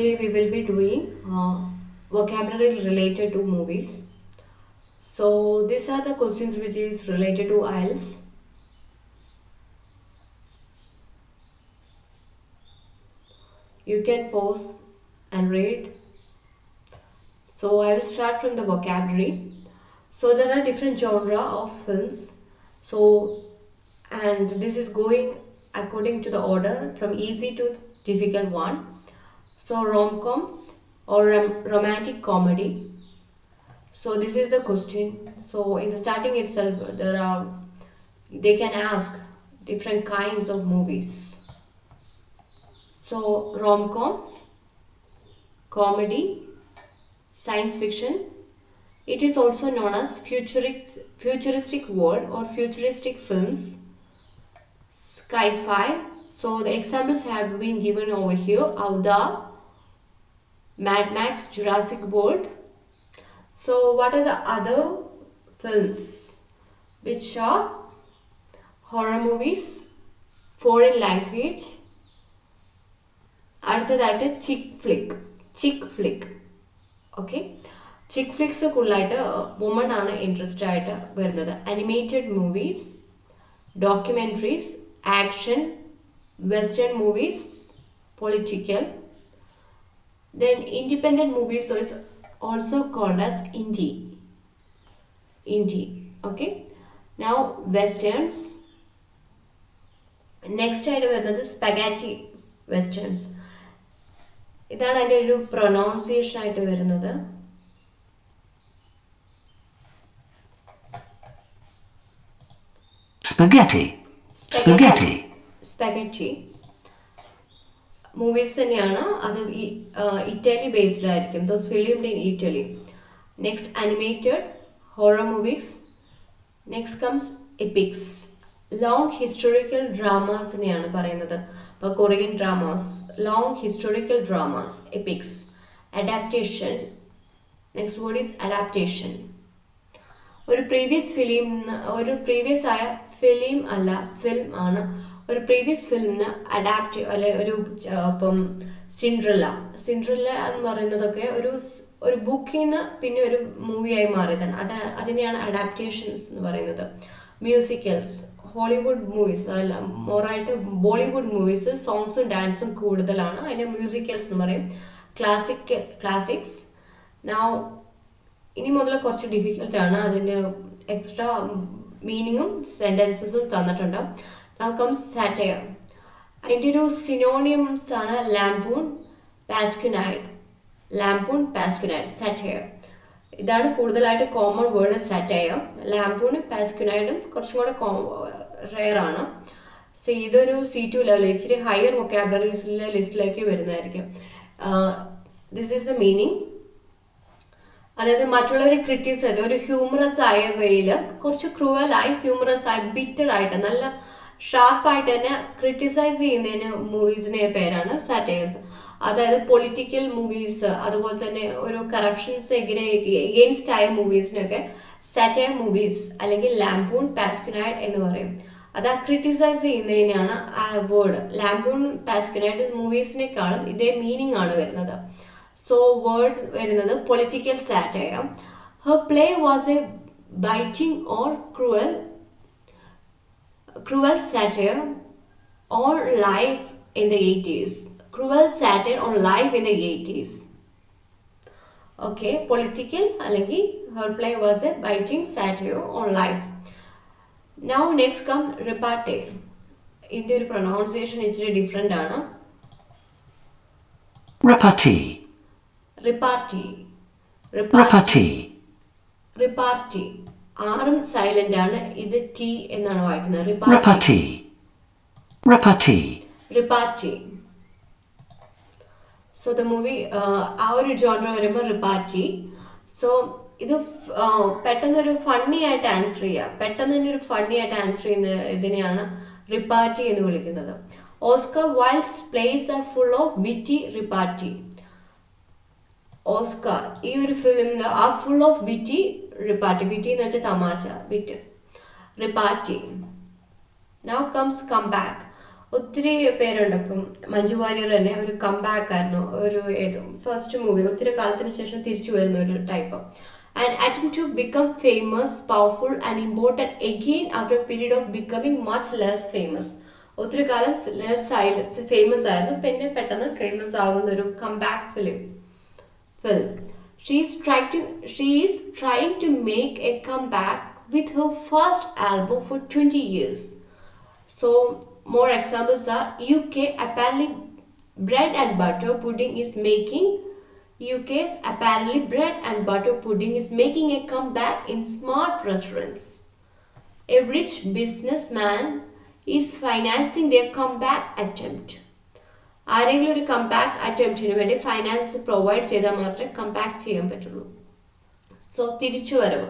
Today we will be doing vocabulary related to movies. So these are the questions which is related to IELTS. You can pause and read. So I will start from the vocabulary. So there are different genre of films. So and this is going according to the order from easy to difficult one. So rom-coms or romantic comedy. So this is the question. So in the starting itself, they can ask different kinds of movies. So rom-coms, comedy, science fiction. It is also known as futuristic world or futuristic films, sci-fi. So the examples have been given over here: Avatar, Mad Max, Jurassic World. So what are the other films which are horror movies, foreign language, അടുത്തതായിട്ട് ചിക്ക് Flick okay ചിക്ക് Flix കൂടുതലായിട്ട് woman ആണ് interest ആയിട്ട് വരുന്നത്. Animated movies, documentaries, action, western movies, political. Then independent movies is also called as indie. Okay. Now westerns. Next ആയിട്ട് വരുന്നത് സ്പഗാറ്റി westerns. ഇതാണ് അതിൻ്റെ ഒരു പ്രൊനൗൺസിയേഷൻ ആയിട്ട് വരുന്നത്. സ്പഗറ്റി മൂവീസ് തന്നെയാണ്. അത് ഇറ്റലി ബേസ്ഡ് ആയിരിക്കും. Those filmed in Italy. Next animated horror movies. Next comes epics, long historical dramas തന്നെയാണ് പറയുന്നത്. ഇപ്പോൾ Korean dramas, long historical dramas, epics. Adaptation. Next word is adaptation. ഒരു പ്രീവിയസ് ആയ ഫിലിം അല്ല, film ആണ്. ഒരു പ്രീവിയസ് ഫിലിമിന് അഡാപ്റ്റ് അല്ലെ ഒരു ഇപ്പം സിൻഡ്രല്ല എന്ന് പറയുന്നതൊക്കെ ഒരു ബുക്കിൽ നിന്ന് പിന്നെ ഒരു മൂവിയായി മാറിയതാണ്. അതിനെയാണ് അഡാപ്റ്റേഷൻസ് എന്ന് പറയുന്നത്. മ്യൂസിക്കൽസ്, ഹോളിവുഡ് മൂവീസ് അല്ല, മോറായിട്ട് ബോളിവുഡ് മൂവീസ് സോങ്സും ഡാൻസും കൂടുതലാണ്. അതിൻ്റെ മ്യൂസിക്കൽസ് എന്ന് പറയും. ക്ലാസിക്സ്. നൗ ഇനി മുതൽ കുറച്ച് ഡിഫിക്കൽട്ടാണ്. അതിൻ്റെ എക്സ്ട്രാ മീനിങ്ങും സെൻറ്റൻസസും തന്നിട്ടുണ്ട്. Now comes satire. അതിൻ്റെ ഒരു സിനോണിയംസ് ആണ് ലാംപൂൺ, പാസ്ക്വിനൈഡ്, satire. ഇതാണ് കൂടുതലായിട്ട് കോമൺ വേർഡ് satire. ലാംപൂണും പാസ്ക്വിനൈഡും കുറച്ചും കൂടെ റെയർ ആണ്. സോ ഇതൊരു C2 ലെവൽ, ഇച്ചിരി ഹയർ വൊക്കാബുലറീസിലെ ലിസ്റ്റിലേക്ക് വരുന്നതായിരിക്കും. This is the meaning. അതായത് മറ്റുള്ളവരെ ക്രിറ്റിസൈസ്, ഒരു ഹ്യൂമറസ് ആയ വേയിൽ, കുറച്ച് ക്രൂവലായി, ഹ്യൂമറസ് ആയി, ബിറ്റർ ആയിട്ട്, നല്ല ഷാർപ്പായിട്ട് തന്നെ ക്രിറ്റിസൈസ് ചെയ്യുന്നതിന് മൂവീസിനെ പേരാണ് സാറ്റയേഴ്സ്. അതായത് പൊളിറ്റിക്കൽ മൂവീസ്, അതുപോലെ തന്നെ ഒരു കറപ്ഷൻസ് എഗെയിൻസ്റ്റ് ആയ മൂവീസിനൊക്കെ സാറ്റയർ മൂവീസ് അല്ലെങ്കിൽ ലാംപൂൺ, പാസ്ക്വിനൈഡ് എന്ന് പറയും. അത് ക്രിറ്റിസൈസ് ചെയ്യുന്നതിനാണ് ആ വേർഡ്. ലാംപൂൺ, പാസ്ക്വിനൈഡ് മൂവീസിനേക്കാളും ഇതേ മീനിങ് ആണ് വരുന്നത്. സോ വേർഡ് വരുന്നത് political satire. Her play was A biting or cruel satire on life in the 80s. Cruel satire on life in the 80s. Okay, political അല്ലെങ്കിൽ her play was a biting satire on life. Now next come repartee. ഇതിൻ്റെ ഒരു pronunciation ഇച്ചിരി different ആണ്. റിപ്പാർട്ടി. ആറും silent ആണ്. ഇത് T എന്നാണ് വായിക്കുന്നത്. റിപ്പാർട്ടി. സോ ദ മൂവി ആ ഒരു ജോൺറ വരുമ്പോൾ റിപ്പാർട്ടി. സോ ഇത് പെട്ടെന്നൊരു ഫണ്ണി ആയിട്ട് ആൻസർ ചെയ്യുക, പെട്ടെന്ന് തന്നെ ഒരു ഫണ്ണി ആയിട്ട് ആൻസർ ചെയ്യുന്ന ഇതിനെയാണ് റിപ്പാർട്ടി എന്ന് വിളിക്കുന്നത്. Oscar Wilde's plays are full of witty repartee. Oscar ഈ ഒരു ഫിലിമിൽ ആ ഫുൾ ഓഫ് വിറ്റി റിപ്പാർട്ടി. വിറ്റി എന്ന് വെച്ചാൽ തമാശ, wit, repartee. Now comes come back. ഒത്തിരി പേരുണ്ട്. ഇപ്പം മഞ്ജു വാര്യർ തന്നെ ഒരു കംബാക്ക് ആയിരുന്നു, ഒരു ഫസ്റ്റ് മൂവി ഒത്തിരി കാലത്തിന് ശേഷം തിരിച്ചു വരുന്ന ഒരു type. An attempt to become famous, powerful and important again after a period of becoming much less famous. ഒത്തിരി കാലം ഫേമസ് ആയിരുന്നു, പിന്നെ പെട്ടെന്ന് ഫേമസ് ആകുന്ന ഒരു comeback film. She is trying to make a comeback with her first album for 20 years. So more examples are UK apparently bread and butter pudding is making UK's apparently bread and butter pudding is making a comeback in smart restaurants. A rich businessman is financing their comeback attempt. ആരെങ്കിലും ഒരു comeback അറ്റംപ്റ്റിന് വേണ്ടി finance provide ചെയ്താൽ മാത്രമേ comeback ചെയ്യാൻ പറ്റുള്ളൂ. So തിരിച്ചുവരവ്.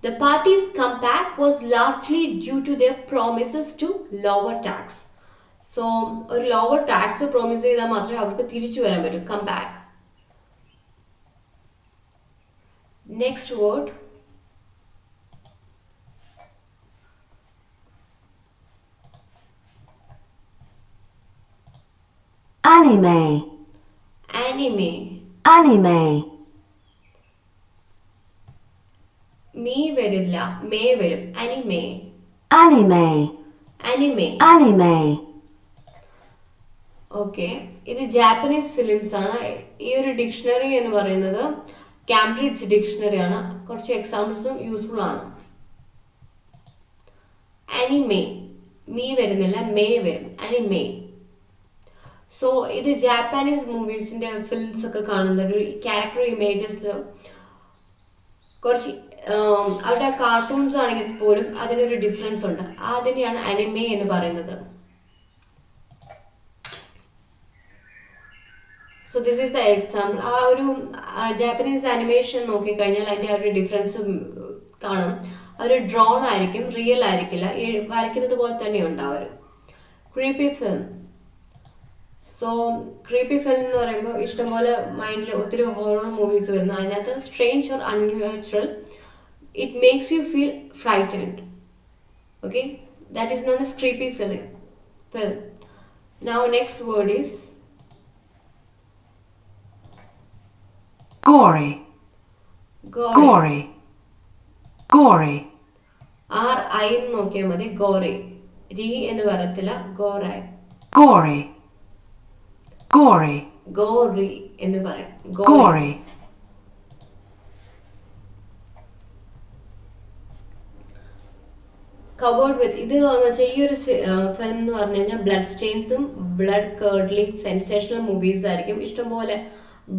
The party's comeback was largely due to their promises to lower tax. So ഒരു lower tax promise ചെയ്താൽ മാത്രമേ അവർക്ക് തിരിച്ചു വരാൻ പറ്റൂ, comeback. Next word anime. Anime. Anime. Me വരില്ല, മേ വരും. Anime. Anime. Anime. Anime. Okay, ഇത് ജാപ്പനീസ് ഫിലിംസ് ആണ്. ഈ ഒരു ഡിക്ഷണറി എന്ന് പറയുന്നത് കാംബ്രിഡ്ജ് ഡിക്ഷണറി ആണ്. കുറച്ച് എക്സാമ്പിൾസും യൂസ്ഫുൾ ആണ്. അനിമേ, മീ വരുന്നില്ല, മേ വരും. അനിമേ. സോ ഇത് ജാപ്പാനീസ് മൂവീസിന്റെ ഫിലിംസ് ഒക്കെ കാണുന്ന ഒരു ക്യാരക്ടർ ഇമേജസ്, കുറച്ച് അവരുടെ കാർട്ടൂൺസ് ആണെങ്കിൽ പോലും അതിനൊരു ഡിഫറൻസ് ഉണ്ട്. അതിനെയാണ് അനിമേ എന്ന് പറയുന്നത്. So this is the example. ആ ഒരു ജാപ്പനീസ് അനിമേഷൻ നോക്കിക്കഴിഞ്ഞാൽ അതിൻ്റെ ആ ഒരു ഡിഫറൻസ് കാണും. അവർ ഡ്രോൺ ആയിരിക്കും, റിയൽ ആയിരിക്കില്ല, വരയ്ക്കുന്നത് പോലെ തന്നെ ഉണ്ടാവും. Creepy film. So creepy film എന്ന് പറയുമ്പോൾ ഇഷ്ടംപോലെ മൈൻഡിൽ ഒത്തിരി ഹൊറർ മൂവീസ് വരുന്നു. അതിനകത്ത് strange or unnatural, it makes you feel frightened. Okay, that is known as creepy film. Now next word is gory. Gory. Gory. R-I എന്ന് നോക്കിയാൽ മതി. ഗോറി, രി എന്ന് പറയത്തില്ല, ഗോറായി. Gory. Gory. ഗോറി എന്ന് പറയാം. Gory. Covered with. ഇത് ഈ ഒരു ഫിലിം എന്ന് പറഞ്ഞു കഴിഞ്ഞാൽ ബ്ലഡ് സ്റ്റെയിൻസും ബ്ലഡ് കേർഡ്ലിംഗ് സെൻസേഷണൽ മൂവീസ് ആയിരിക്കും. ഇഷ്ടംപോലെ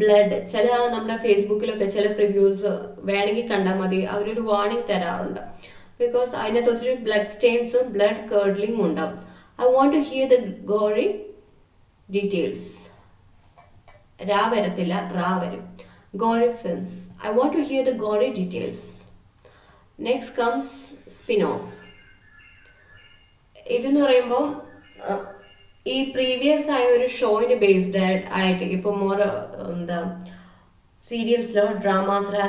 ബ്ലഡ്, ചില നമ്മുടെ ഫേസ്ബുക്കിലൊക്കെ ചില പ്രിവ്യൂസ് വേണമെങ്കിൽ കണ്ടാൽ മതി, അവരൊരു വാർണിംഗ് തരാറുണ്ട്. ബിക്കോസ് അതിനകത്ത് ഒത്തിരി ബ്ലഡ് സ്റ്റെയിൻസും ബ്ലഡ് കേർഡ്ലിംഗും ഉണ്ടാവും. I want to hear the gory details. രാ വരത്തില്ല, റാ വരും. Gory films. I want to hear the gory details. Next comes spin off. ഇതെന്ന് പറയുമ്പോൾ ഈ പ്രീവിയസ് ആയ ഒരു ഷോയിന് ബേസ്ഡ് ആയിട്ട് ഇപ്പോൾ മോർ എന്താ സീരിയൽസിലോ ഡ്രാമാസിലോ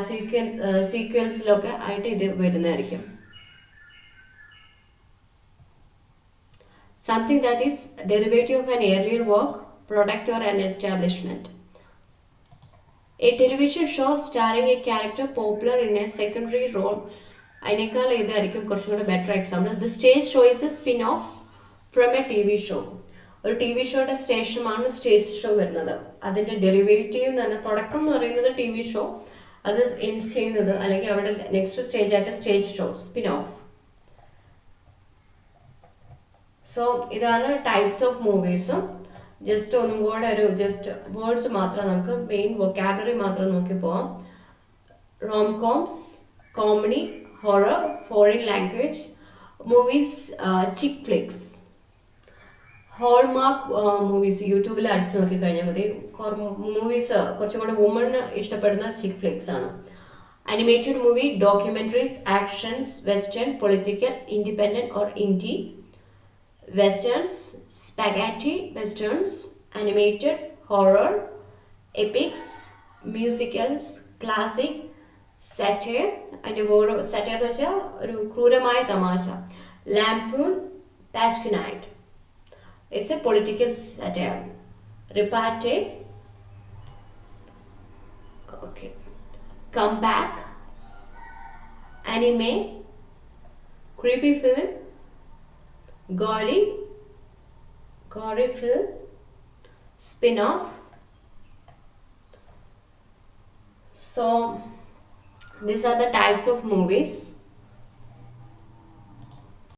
സീക്വൽസിലൊക്കെ ആയിട്ട് ഇത് വരുന്നതായിരിക്കും. Something that is derivative of an earlier work, product or an establishment. A television show starring a character popular in a secondary role. അതിനേക്കാൾ ഇതായിരിക്കും കുറച്ചും കൂടെ better example. The stage show is a spin off from a T V show. ഒരു T V ഷോയുടെ സ്റ്റേഷനാണ് stage show വരുന്നത്. അതിൻ്റെ derivative തന്നെ തുടക്കം എന്ന് പറയുന്നത് ടി വി ഷോ, അത് എൻഡ് ചെയ്യുന്നത് അല്ലെങ്കിൽ അവിടെ നെക്സ്റ്റ് സ്റ്റേജ് ആയിട്ട് stage show, spin of. So ഇതാണ് ടൈപ്സ് ഓഫ് മൂവീസും. ജസ്റ്റ് ഒന്നും കൂടെ ഒരു ജസ്റ്റ് വേർഡ്സ് മാത്രം നമുക്ക് മെയിൻ വൊക്കാബുലറി മാത്രം നോക്കി പോവാം. Romcoms, comedy, horror, foreign language movies, chick flicks. Hallmark movies യൂട്യൂബിൽ അടിച്ചു നോക്കി കഴിഞ്ഞാൽ മതി. മൂവീസ് കുറച്ചും കൂടെ വുമണ് ഇഷ്ടപ്പെടുന്ന ചിക്ക് ഫ്ലിക്സ് ആണ്. Animated movie, documentaries, actions, western, political, independent or indie. Westerns, spaghetti westerns, animated, horror, epics, musicals, classic, satire, അതിൻ്റെ വേറെ satire എന്ന് വെച്ചാൽ ഒരു ക്രൂരമായ തമാശ. lampoon, pasquinade. It's a political satire. Repartee. Okay. Comeback. Anime. Creepy film. Gory. Gory film. Spin-off. So these are the types of movies.